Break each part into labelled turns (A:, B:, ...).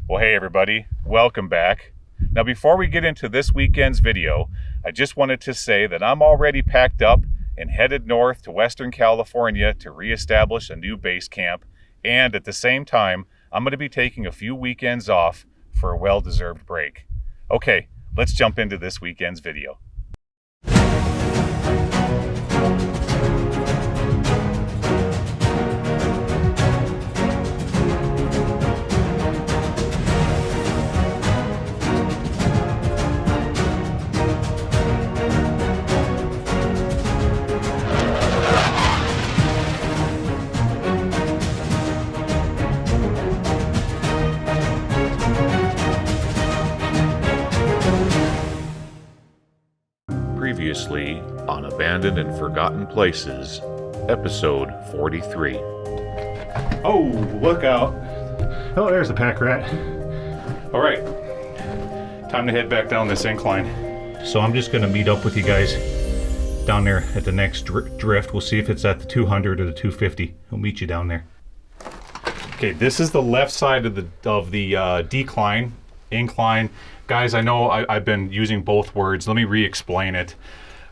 A: Well, hey everybody, welcome back. Now before we get into this weekend's video, I just wanted to say that I'm already packed up and headed north to Western California to reestablish a new base camp, and at the same time, I'm going to be taking a few weekends off for a well-deserved break. Okay, let's jump into this weekend's video. Previously on Abandoned and Forgotten Places, episode 43. Oh, look out.
B: Oh, there's the pack rat.
A: All right, time to head back down this incline.
B: So I'm just going to meet up with you guys down there at the next drift. We'll see if it's at the 200 or the 250. I'll meet you down there.
A: Okay, this is the left side of the decline, incline. Guys, I know I've been using both words. Let me re-explain it.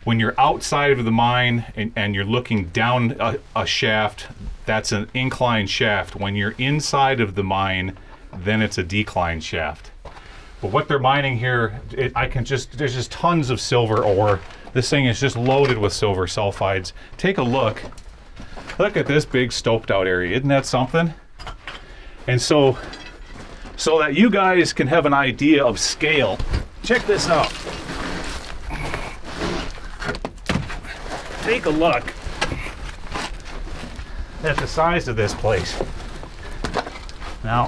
A: When you're outside of the mine and you're looking down a shaft, that's an incline shaft. When you're inside of the mine, then it's a decline shaft. But what they're mining here, there's just tons of silver ore. This thing is just loaded with silver sulfides. Take a look. Look at this big stoped out area. Isn't that something? And so that you guys can have an idea of scale, check this out. Take a look at the size of this place. Now,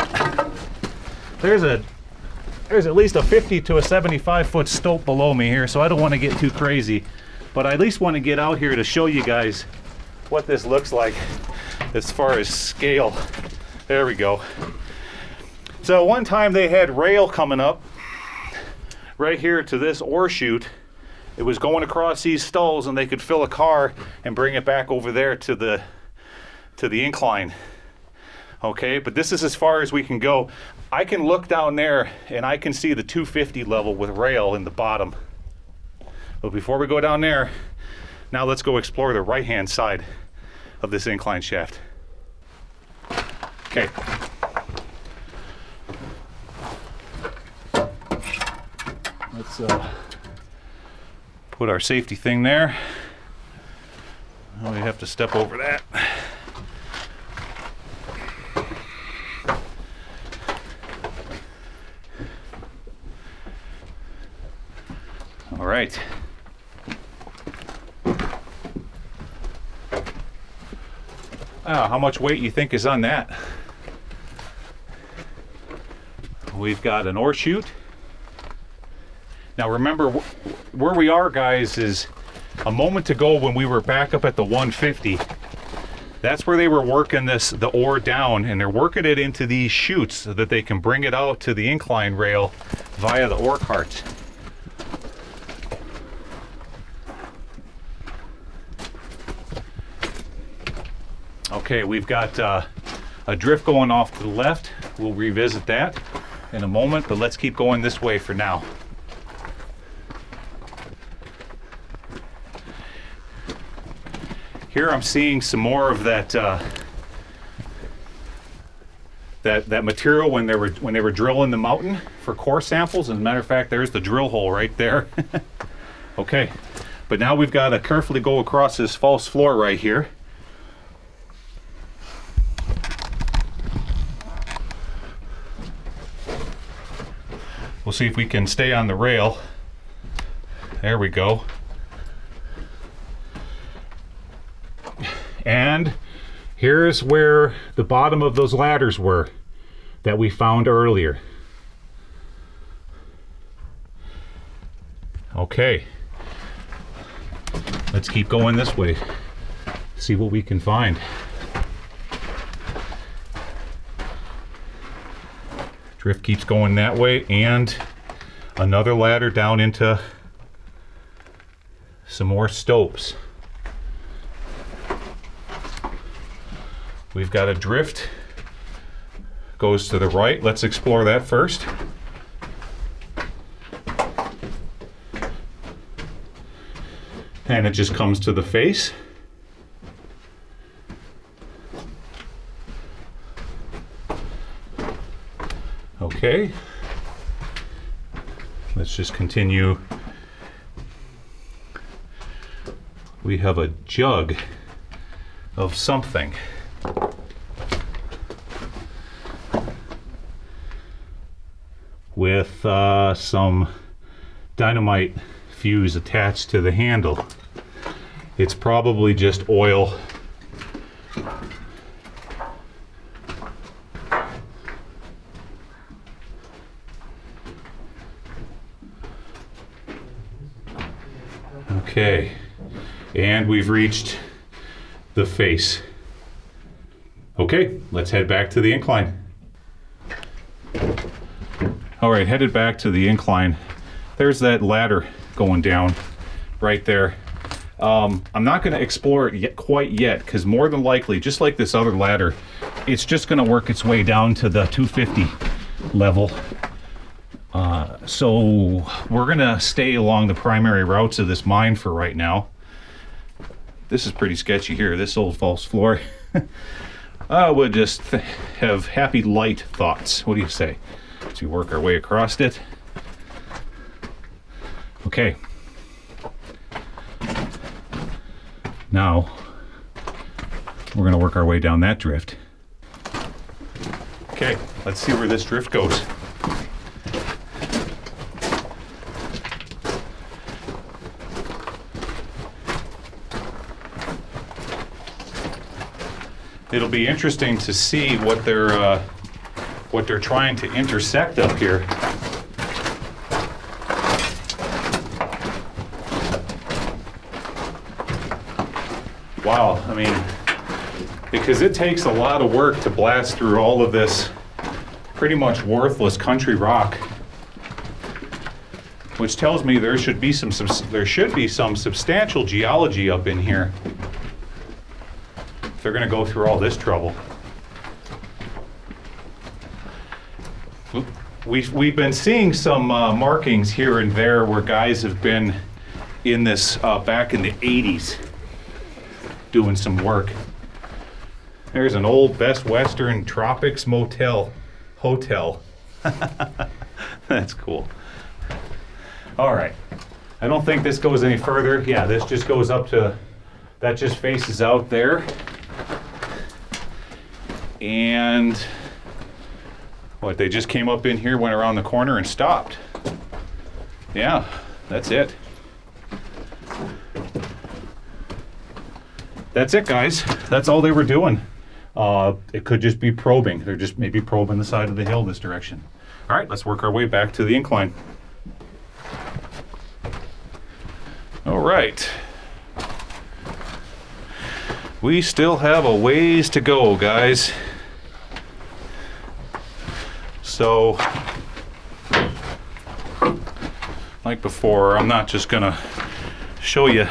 A: there's at least a 50 to a 75 foot stope below me here, so I don't want to get too crazy, but I at least want to get out here to show you guys what this looks like as far as scale. There we go. So one time they had rail coming up right here to this ore chute. It was going across these stalls and they could fill a car and bring it back over there to the incline. Okay, but this is as far as we can go. I can look down there and I can see the 250 level with rail in the bottom. But before we go down there, now let's go explore the right-hand side of this incline shaft. Okay. Let's put our safety thing there. Now we have to step over that. All right. How much weight you think is on that? We've got an ore chute. Now remember, where we are, guys, is a moment ago when we were back up at the 150. That's where they were working the ore down, and they're working it into these chutes so that they can bring it out to the incline rail via the ore carts. Okay, we've got a drift going off to the left. We'll revisit that in a moment, but let's keep going this way for now. Here I'm seeing some more of that that material when they were drilling the mountain for core samples. As a matter of fact, there's the drill hole right there. Okay, but now we've got to carefully go across this false floor right here. We'll see if we can stay on the rail. There we go. And here's where the bottom of those ladders were that we found earlier. Okay, let's keep going this way, see what we can find. Drift keeps going that way, and another ladder down into some more stopes. We've got a drift
B: goes to the right. Let's explore that first. And it just comes to the face. Okay. Let's just continue. We have a jug of something. With some dynamite fuse attached to the handle. It's probably just oil. Okay, and we've reached the face. Okay, let's head back to the incline. All right, headed back to the incline. There's that ladder going down right there. I'm not going to explore it quite yet, because more than likely, just like this other ladder, it's just going to work its way down to the 250 level. So we're going to stay along the primary routes of this mine for right now. This is pretty sketchy here, this old false floor. We'll just have happy light thoughts. What do you say? As we work our way across it. Okay. Now, we're going to work our way down that drift. Okay, let's see where this drift goes. It'll be interesting to see what they're trying to intersect up here. Wow, I mean, because it takes a lot of work to blast through all of this pretty much worthless country rock, which tells me there should be some substantial geology up in here. They're going to go through all this trouble. We've been seeing some markings here and there where guys have been in this back in the 80s doing some work. There's an old Best Western Tropics hotel. That's cool. All right. I don't think this goes any further. Yeah, this just goes up to, that just faces out there. And what, they just came up in here, went around the corner and stopped. Yeah, that's it. That's it, guys. That's all they were doing. It could just be probing. They're just maybe probing the side of the hill this direction. All right, let's work our way back to the incline. All right. We still have a ways to go, guys. So, like before, I'm not just gonna show you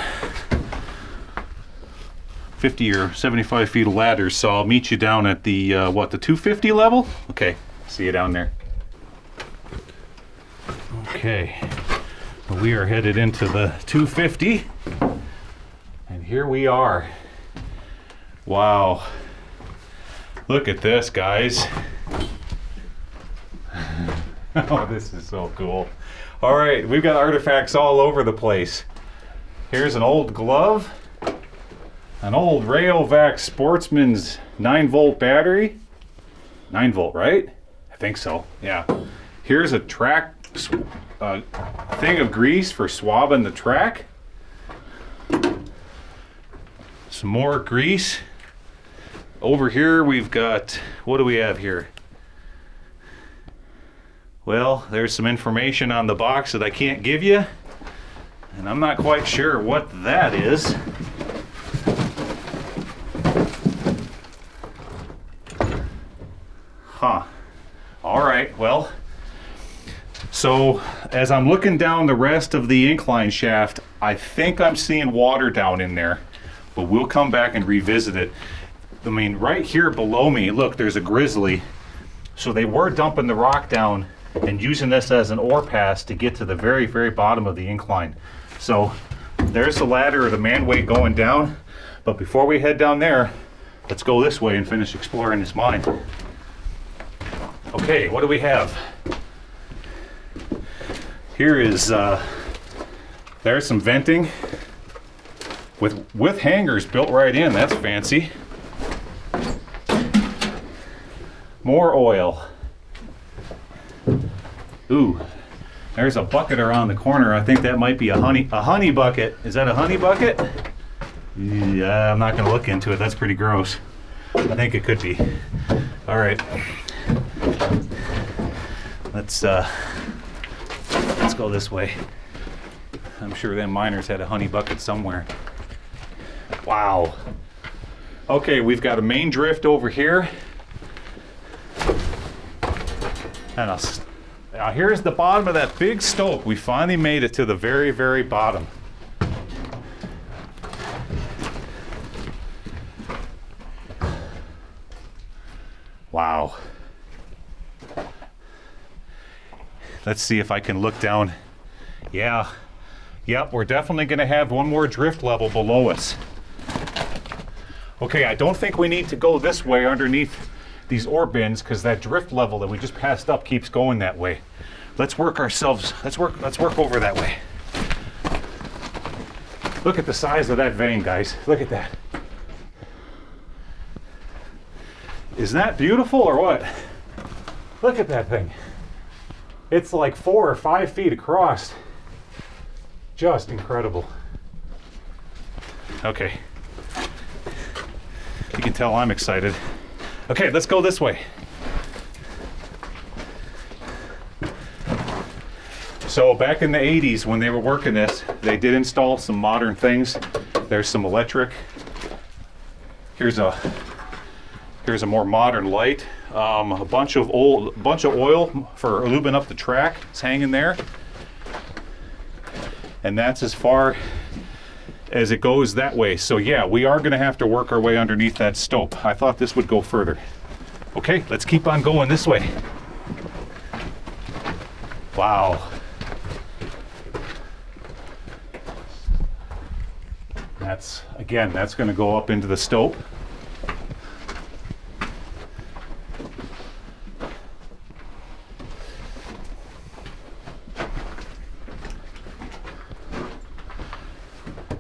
B: 50 or 75 feet of ladders, so I'll meet you down at the, the 250 level? Okay, see you down there. Okay, we are headed into the 250, and here we are. Wow, look at this, guys. Oh, this is so cool. All right, we've got artifacts all over the place. Here's an old glove, an old Rayovac Sportsman's 9-volt battery. 9-volt, right? I think so, yeah. Here's a track, thing of grease for swabbing the track. Some more grease. Over here we've got, what do we have here? Well, there's some information on the box that I can't give you, and I'm not quite sure what that is. Huh. All right, well, so as I'm looking down the rest of the incline shaft, I think I'm seeing water down in there, but we'll come back and revisit it. I mean, right here below me, look, there's a grizzly.
A: So they were dumping the rock down and using this as an ore pass to get to the very, very bottom of the incline. So there's the ladder or the manway going down. But before we head down there, let's go this way and finish exploring this mine. Okay, what do we have? Here is, there's some venting with hangers built right in. That's fancy. More oil. Ooh, there's a bucket around the corner. I think that might be a honey bucket. Is that a honey bucket? Yeah, I'm not gonna look into it. That's pretty gross. I think it could be. All right. Let's go this way. I'm sure them miners had a honey bucket somewhere. Wow. Okay, we've got a main drift over here. And here's the bottom of that big stope. We finally made it to the very, very bottom. Wow. Let's see if I can look down. Yeah. Yep, we're definitely going to have one more drift level below us. Okay, I don't think we need to go this way underneath these ore bins because that drift level that we just passed up keeps going that way. Let's work over that way. Look at the size of that vein, guys. Look at that. Isn't that beautiful or what? Look at that thing. It's like 4 or 5 feet across. Just incredible. Okay. You can tell I'm excited. Okay, let's go this way. So back in the 80s when they were working this, they did install some modern things. There's some electric. Here's a more modern light. A bunch of oil for lubing up the track. It's hanging there. And that's as far as it goes that way. So yeah, we are gonna have to work our way underneath that stope. I thought this would go further. Okay, let's keep on going this way. Wow. That's gonna go up into the stope.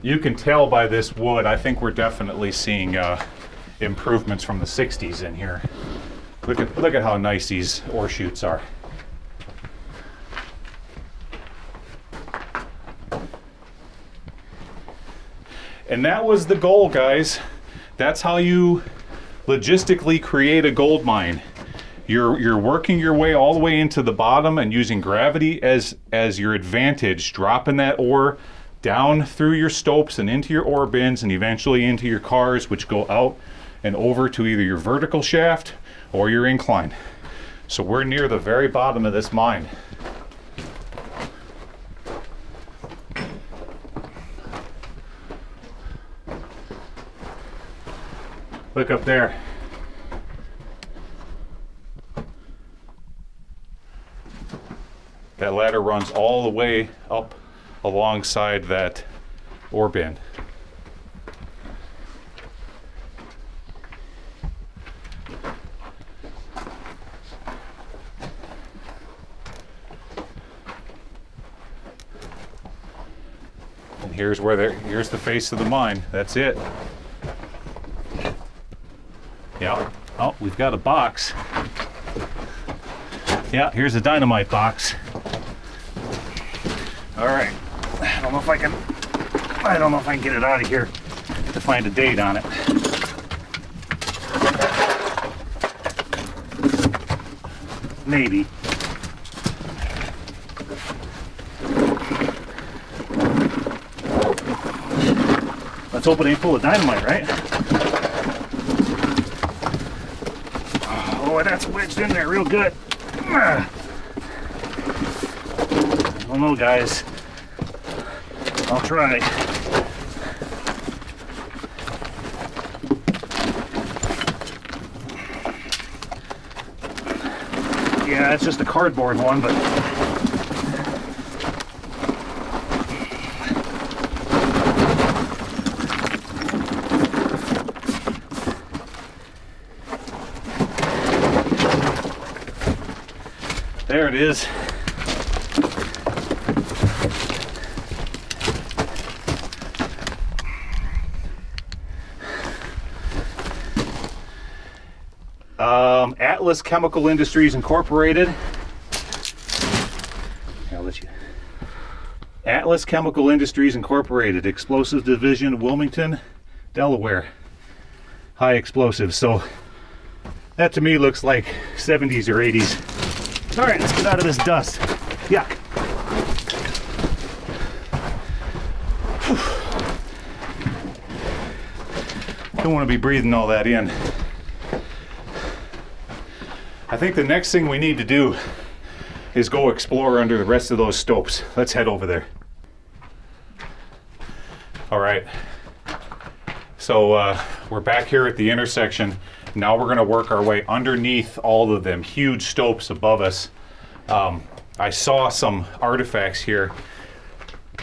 A: You can tell by this wood, I think we're definitely seeing improvements from the 60s in here. Look at how nice these ore chutes are. And that was the goal, guys. That's how you logistically create a gold mine. You're working your way all the way into the bottom and using gravity as your advantage, dropping that ore down through your stopes and into your ore bins and eventually into your cars, which go out and over to either your vertical shaft or your incline. So we're near the very bottom of this mine. Look up there. That ladder runs all the way up alongside that ore bin. And here's the face of the mine. That's it. Yeah. Oh, we've got a box. Yeah, here's a dynamite box. All right. I don't know if I can get it out of here to find a date on it. Maybe. Let's hope it ain't full of dynamite, right? Oh, that's wedged in there real good. I don't know, guys. I'll try. Yeah, it's just a cardboard one, but there it is. Atlas Chemical Industries Incorporated. I'll let you. Atlas Chemical Industries Incorporated, Explosives Division, Wilmington, Delaware. High explosives. So that to me looks like 70s or 80s. All right, let's get out of this dust. Yuck. Whew. Don't want to be breathing all that in. I think the next thing we need to do is go explore under the rest of those stopes. Let's head over there. All right. So we're back here at the intersection. Now we're going to work our way underneath all of them huge stopes above us. I saw some artifacts here.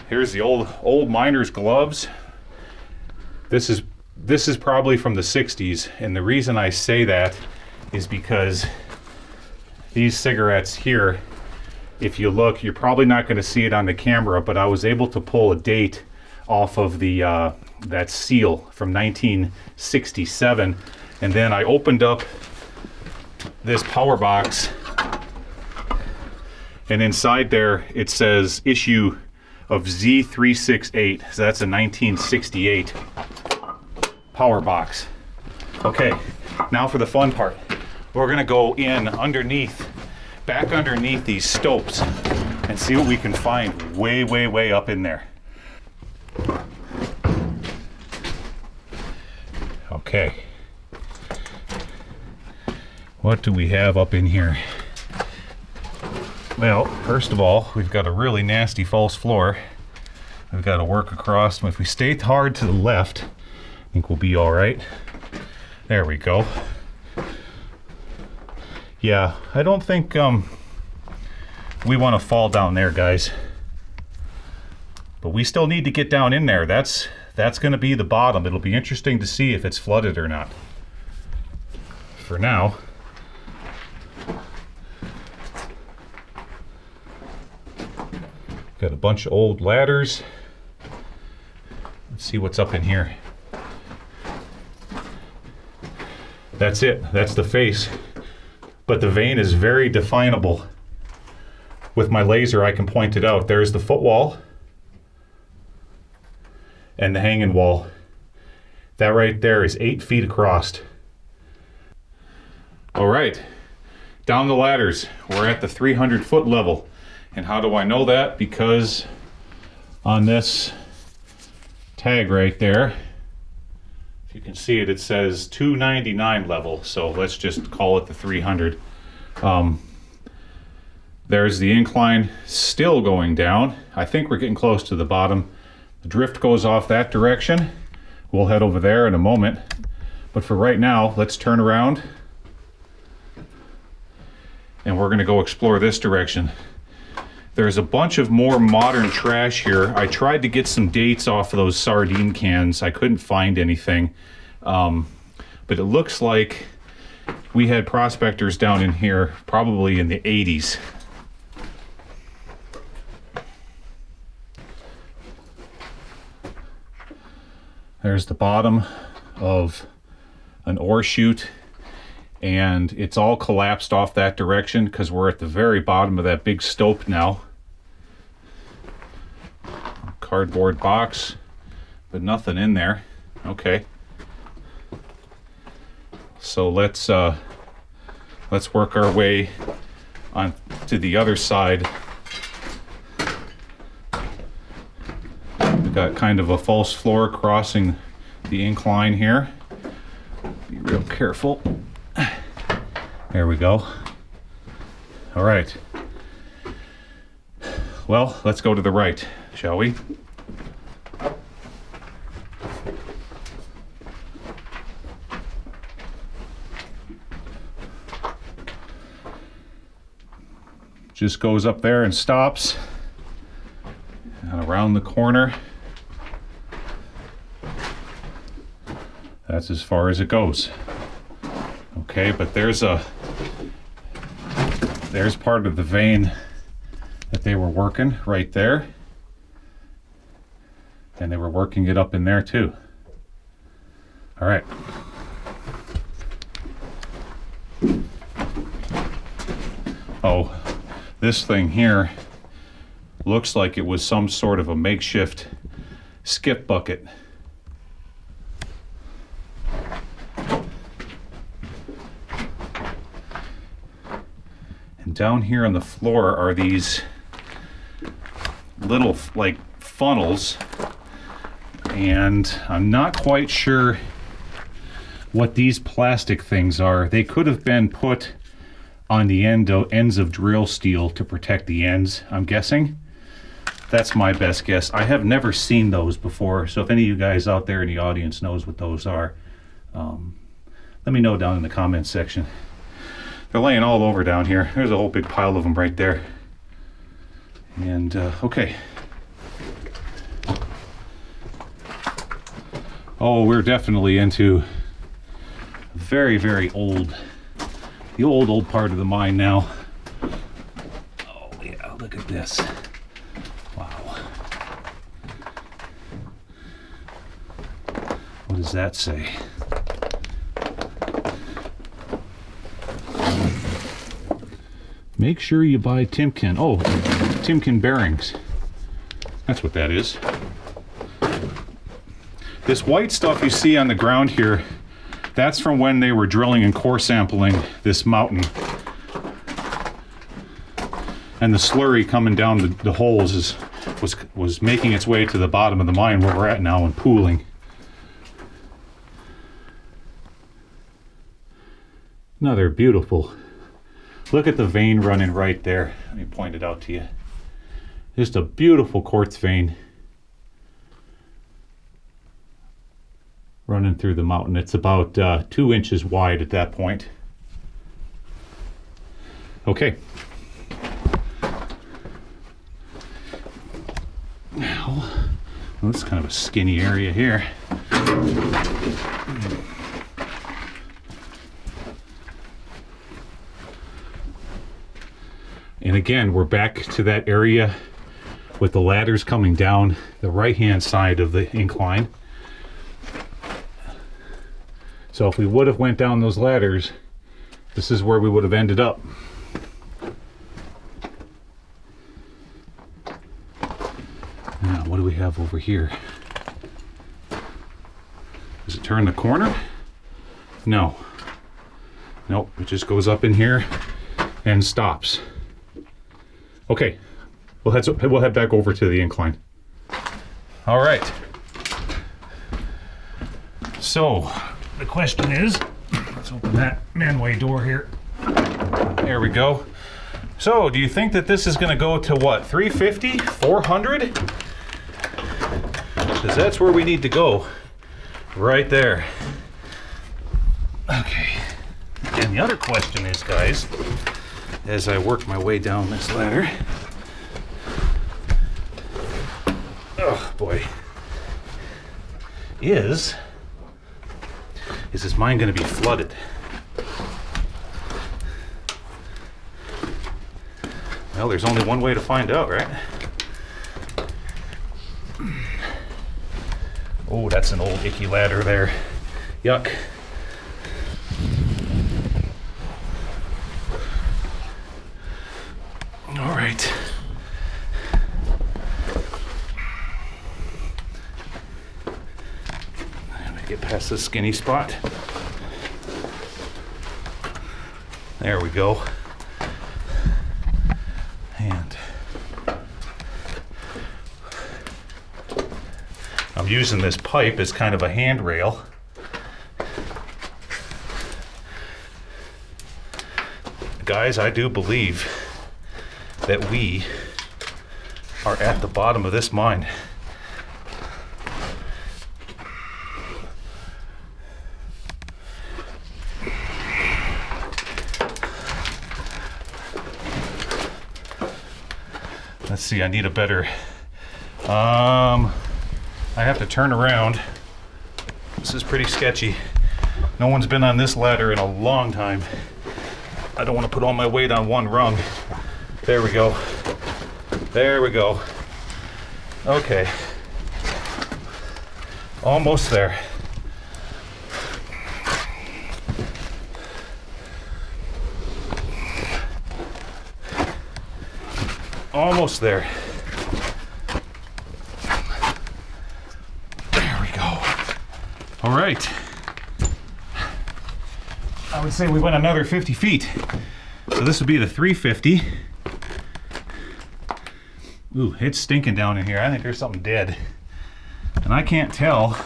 A: Here's the old miner's gloves. This is probably from the 60s, and the reason I say that is because these cigarettes here, if you look, you're probably not going to see it on the camera, but I was able to pull a date off of the that seal from 1967, and then I opened up this power box, and inside there it says issue of Z368, so that's a 1968 power box. Okay, now for the fun part. We're gonna go in underneath, back underneath these stopes and see what we can find way, way, way up in there. Okay. What do we have up in here? Well, first of all, we've got a really nasty false floor. We've got to work across. If we stay hard to the left, I think we'll be all right. There we go. Yeah, I don't think we want to fall down there, guys. But we still need to get down in there. That's going to be the bottom. It'll be interesting to see if it's flooded or not. For now, got a bunch of old ladders. Let's see what's up in here. That's it. That's the face. But the vein is very definable. With my laser, I can point it out. There's the footwall and the hanging wall. That right there is 8 feet across. All right, down the ladders. We're at the 300-foot level. And how do I know that? Because on this tag right there, if you can see it, it says 299 level. So let's just call it the 300. There's the incline still going down. I think we're getting close to the bottom. The drift goes off that direction. We'll head over there in a moment. But for right now, let's turn around and we're gonna go explore this direction. There's a bunch of more modern trash here. I tried to get some dates off of those sardine cans. I couldn't find anything. But it looks like we had prospectors down in here probably in the 80s. There's the bottom of an ore chute, and it's all collapsed off that direction because we're at the very bottom of that big stope now. Cardboard box, but nothing in there. Okay. So let's work our way on to the other side. We've got kind of a false floor crossing the incline here. Be real careful. There we go. All right. Well, let's go to the right, shall we?
B: just goes up there and stops. And around the corner. That's as far as it goes. Okay, but there's part of the vein that they were working right there. And they were working it up in there too. All right. Oh, this thing here looks like it was some sort of a makeshift skip bucket. And down here on the floor are these little like funnels, and I'm not quite sure what these plastic things are. They could have been put on the ends of drill steel to protect the ends, I'm guessing. That's my best guess. I have never seen those before, so if any of you guys out there in the audience knows what those are, let me know down in the comments section. They're laying all over down here. There's a whole big pile of them right there. And, okay. Oh, we're definitely into very, very old, the old part of the mine now. Oh, yeah, look at this. Wow. What does that say? Make sure you buy Timken. Oh, Timken bearings. That's what that is. This white stuff you see on the ground here, that's from when they were drilling and core sampling this mountain. And the slurry coming down the holes was making its way to the bottom of the mine where we're at now and pooling. Another beautiful. Look at the vein running right there. Let me point it out to you. Just a beautiful quartz vein running through the mountain. It's about 2 inches wide at that point. Okay. Now, well, this is kind of a skinny area here. And again, we're back to that area with the ladders coming down the right-hand side of the incline. So if we would have went down those ladders, this is where we would have ended up. Now, what do we have over here? Does it turn the corner? No. Nope, it just goes up in here and stops. Okay, we'll head back over to the incline. All right. So, the question is, let's open that manway door here. There we go. So, do you think that this is going to go to what, 350, 400? Because that's where we need to go, right there. Okay. And the other question is, guys, as I work my way down this ladder. Oh boy. Is this mine going to be flooded? Well, there's only one way to find out, right? Oh, that's an old icky ladder there. Yuck. All right. Let me get past this skinny spot. There we go. And I'm using this pipe as kind of a handrail. Guys, I do believe that we are at the bottom of this mine.
A: Let's see, I need a better, I have to turn around. This is pretty sketchy. No one's been on this ladder in a long time. I don't want to put all my weight on one rung. There we go. There we go. Okay. Almost there. Almost there. There we go. All right. I would say we went another 50 feet. So this would be the 350. Ooh, it's stinking down in here. I think there's something dead. And I can't tell.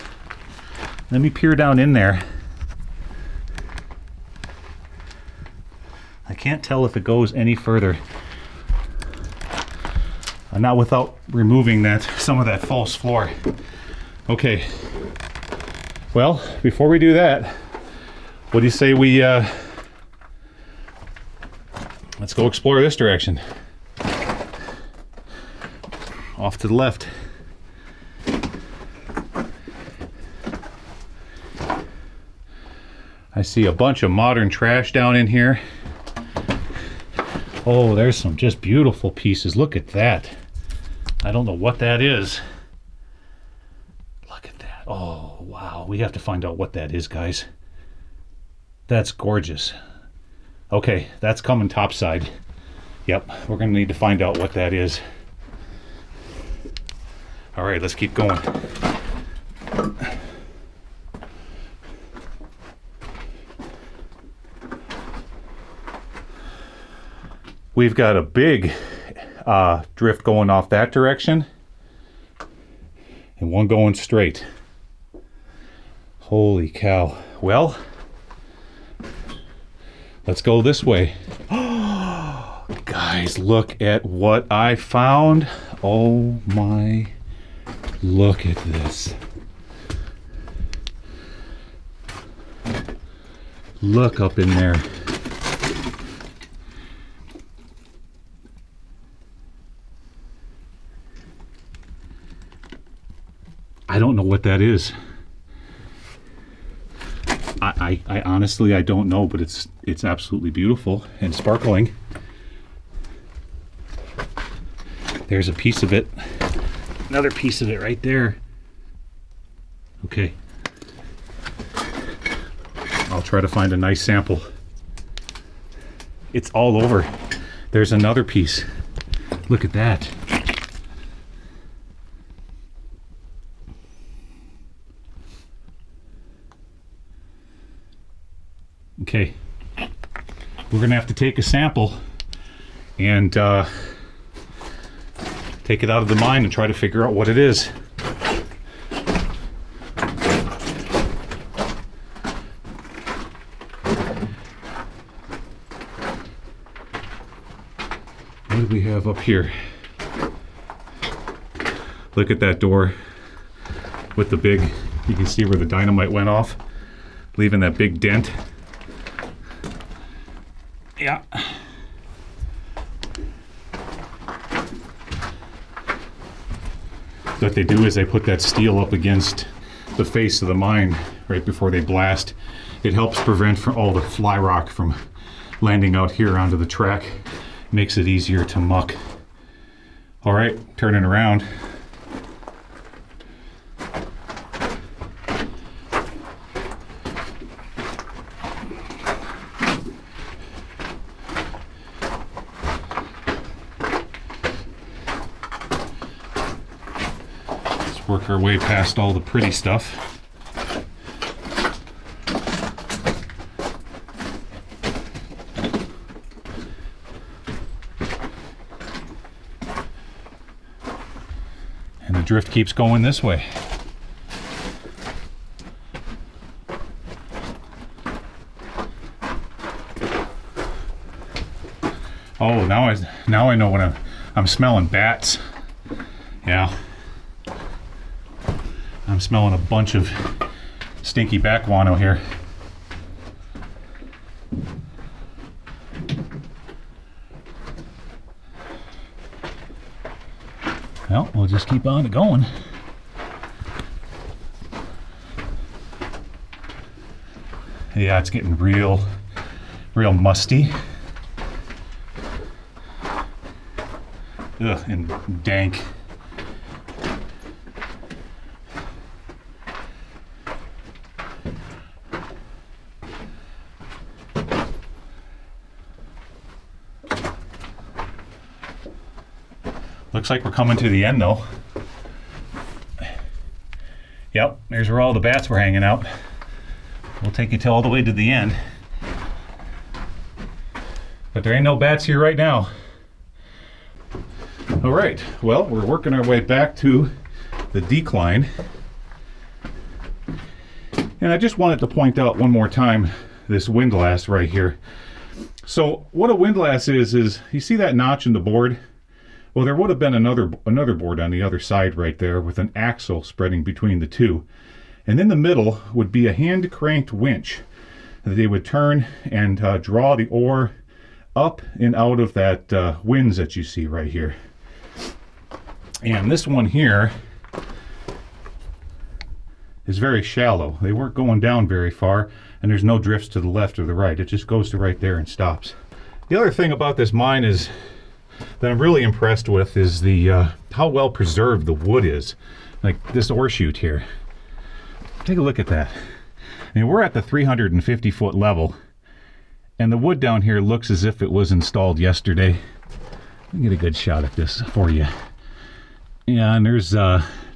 A: Let me peer down in there. I can't tell if it goes any further. Not without removing some of that false floor. Okay. Well, before we do that, what do you say we let's go explore this direction. Off to the left. I see a bunch of modern trash down in here. Oh, there's some just beautiful pieces. Look at that. I don't know what that is. Look at that. Oh, wow. We have to find out what that is, guys. That's gorgeous. Okay, that's coming topside. Yep, we're going to need to find out what that is. All right, let's keep going. We've got a big drift going off that direction and one going straight. Holy cow. Well, let's go this way. Guys, look at what I found. Oh my, look at this. Look up in there. I don't know what that is. I honestly, I don't know, but it's absolutely beautiful and sparkling. There's a piece of it. Another piece of it right there. Okay. I'll try to find a nice sample. It's all over. There's another piece. Look at that. Okay, we're gonna have to take a sample and take it out of the mine and try to figure out what it is. What do we have up here? Look at that door with the big, you can see where the dynamite went off, leaving that big dent. Yeah. What they do is they put that steel up against the face of the mine right before they blast. It helps prevent all the fly rock from landing out here onto the track. Makes it easier to muck. All right, turning around. Work our way past all the pretty stuff. And the drift keeps going this way. Oh, now I know what I'm smelling bats. Yeah. I'm smelling a bunch of stinky bat guano here. Well, we'll just keep on going. Yeah, it's getting real musty. Ugh, and dank. Looks like we're coming to the end though. Yep, there's where all the bats were hanging out. We'll take you all the way to the end. But there ain't no bats here right now. All right, well, we're working our way back to the decline. And I just wanted to point out one more time this windlass right here. So what a windlass is you see that notch in the board? Well, there would have been another board on the other side right there with an axle spreading between the two. And in the middle would be a hand-cranked winch that they would turn and draw the ore up and out of that winds that you see right here. And this one here is very shallow. They weren't going down very far, and there's no drifts to the left or the right. It just goes to right there and stops. The other thing about this mine is that I'm really impressed with is the how well preserved the wood is. Like this ore chute here. Take a look at that. I mean, we're at the 350 foot level, and the wood down here looks as if it was installed yesterday. Let me get a good shot at this for you. Yeah, and there's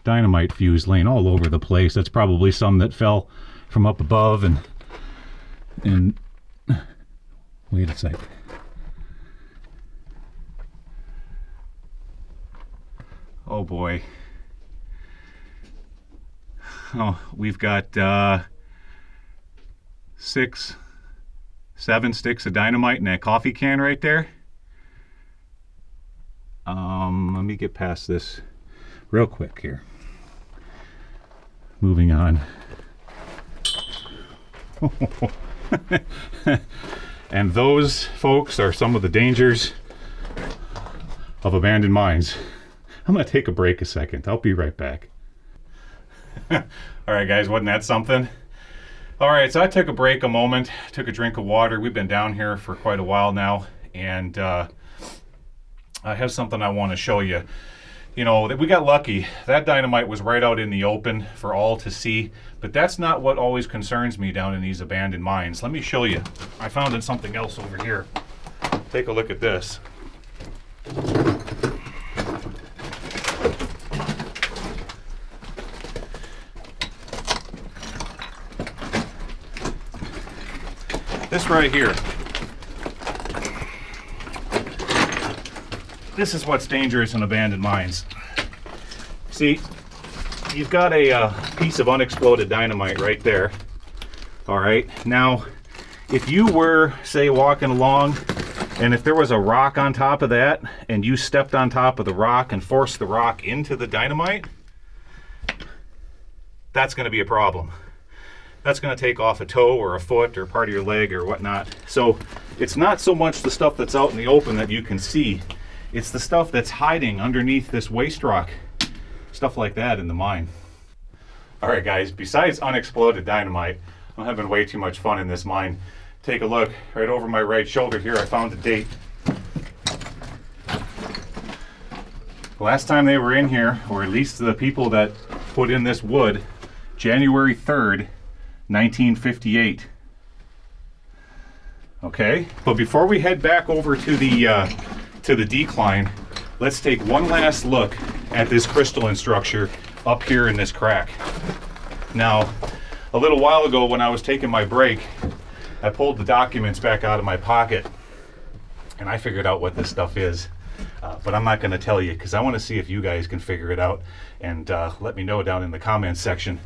A: dynamite fuse laying all over the place. That's probably some that fell from up above and wait a sec. Oh boy. Oh, we've got 6, 7 sticks of dynamite in that coffee can right there. Let me get past this real quick here. Moving on. And those, folks, are some of the dangers of abandoned mines. I'm going to take a break a second. I'll be right back. All right, guys, wasn't that something? All right, so I took a break a moment, took a drink of water. We've been down here for quite a while now, and I have something I want to show you. You know, we got lucky. That dynamite was right out in the open for all to see, but that's not what always concerns me down in these abandoned mines. Let me show you. I found something else over here. Take a look at this. This right here. This is what's dangerous in abandoned mines. See, you've got a piece of unexploded dynamite right there. All right, now, if you were, say, walking along, and if there was a rock on top of that, and you stepped on top of the rock and forced the rock into the dynamite, that's gonna be a problem. That's going to take off a toe or a foot or part of your leg or whatnot. So it's not so much the stuff that's out in the open that you can see. It's the stuff that's hiding underneath this waste rock. Stuff like that in the mine. All right, guys, besides unexploded dynamite, I'm having way too much fun in this mine. Take a look right over my right shoulder here. I found a date. The last time they were in here, or at least the people that put in this wood, January 3rd, 1958. Okay, but before we head back over to the decline, let's take one last look at this crystalline structure up here in this crack. Now, a little while ago when I was taking my break, I pulled the documents back out of my pocket and I figured out what this stuff is. But I'm not going to tell you because I want to see if you guys can figure it out, and let me know down in the comments section.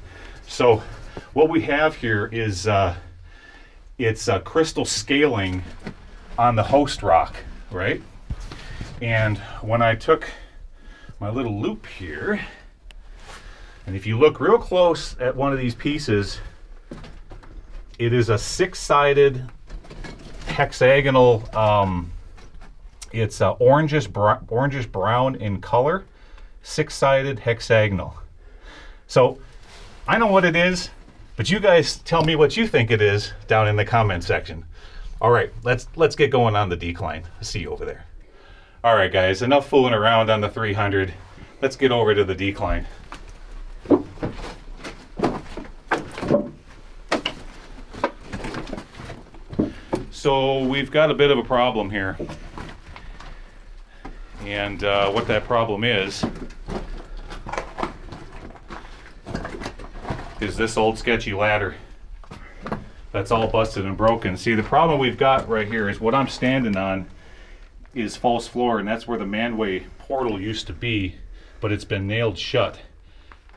A: So what we have here is it's crystal scaling on the host rock, right? And when I took my little loop here, and if you look real close at one of these pieces, it is a 6-sided hexagonal. It's orangish brown in color. 6-sided hexagonal. So I know what it is, but you guys tell me what you think it is down in the comment section. All right, let's get going on the decline. See you over there. All right, guys, enough fooling around on the 300. Let's get over to the decline. So we've got a bit of a problem here. And what that problem is this old sketchy ladder that's all busted and broken. See, the problem we've got right here is what I'm standing on is false floor, and that's where the manway portal used to be, but it's been nailed shut.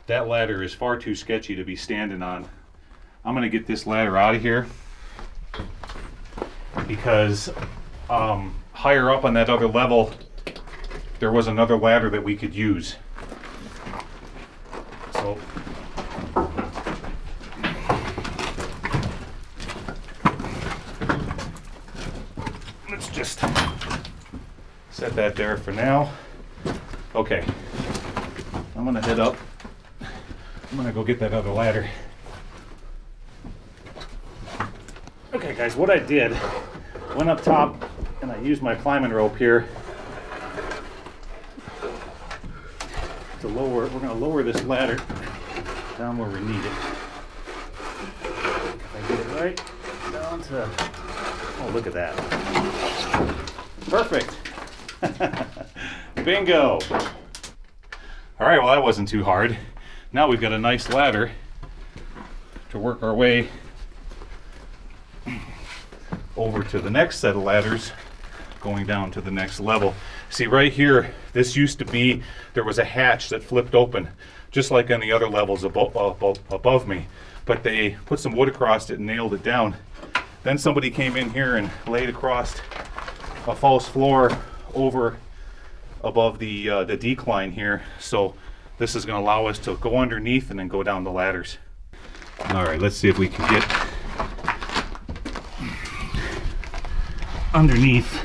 A: That ladder is far too sketchy to be standing on. I'm gonna get this ladder out of here because higher up on that other level there was another ladder that we could use. So let's just set that there for now. Okay, I'm gonna head up. I'm gonna go get that other ladder. Okay guys, what I did, went up top and I used my climbing rope here to lower, we're gonna lower this ladder down where we need it. If I get it right, down to, oh look at that. Perfect. Bingo. All right, well that wasn't too hard. Now we've got a nice ladder to work our way over to the next set of ladders going down to the next level. See right here, this used to be, there was a hatch that flipped open just like on the other levels above me, but they put some wood across it and nailed it down. Then somebody came in here and laid across a false floor over above the decline here, so this is going to allow us to go underneath and then go down the ladders. All right, let's see if we can get underneath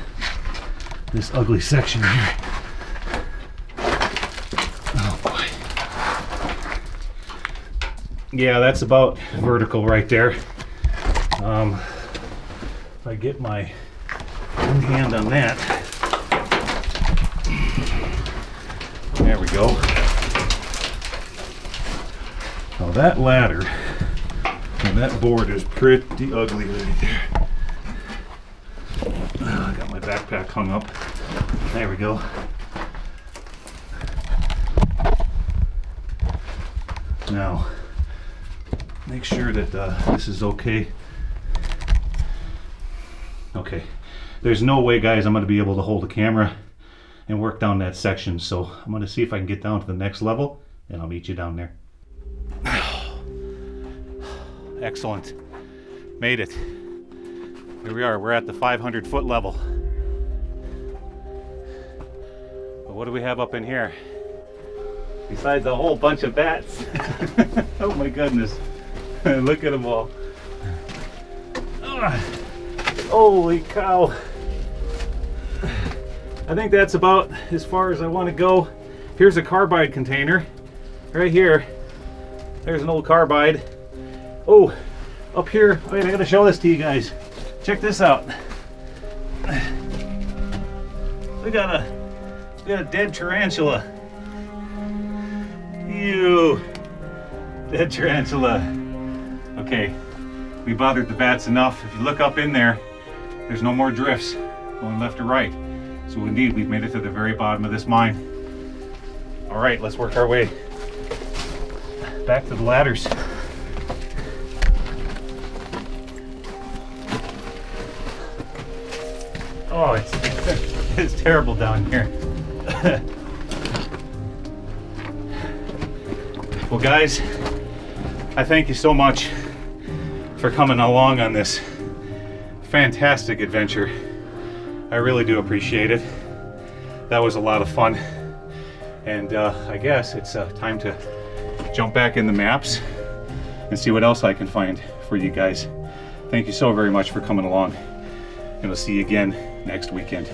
A: this ugly section here. Oh boy. Yeah, that's about vertical right there. If I get my hand on that. There we go. Now that ladder and that board is pretty ugly right there. I got my backpack hung up. There we go. Now, make sure that this is okay. Okay, there's no way, guys, I'm going to be able to hold the camera and work down that section, so I'm going to see if I can get down to the next level, and I'll meet you down there. Excellent. Made it. Here we are. We're at the 500-foot level. But what do we have up in here? Besides a whole bunch of bats. Oh my goodness. Look at them all. Holy cow. I think that's about as far as I want to go. Here's a carbide container. Right here. There's an old carbide. Oh, up here. Wait, I gotta show this to you guys. Check this out. We got a dead tarantula. Ew. Dead tarantula. Okay, we bothered the bats enough. If you look up in there, there's no more drifts going left or right. So indeed, we've made it to the very bottom of this mine. All right, let's work our way back to the ladders. Oh, it's terrible down here. Well, guys, I thank you so much for coming along on this fantastic adventure. I really do appreciate it. That was a lot of fun. And I guess it's time to jump back in the maps and see what else I can find for you guys. Thank you so very much for coming along. And we'll see you again next weekend.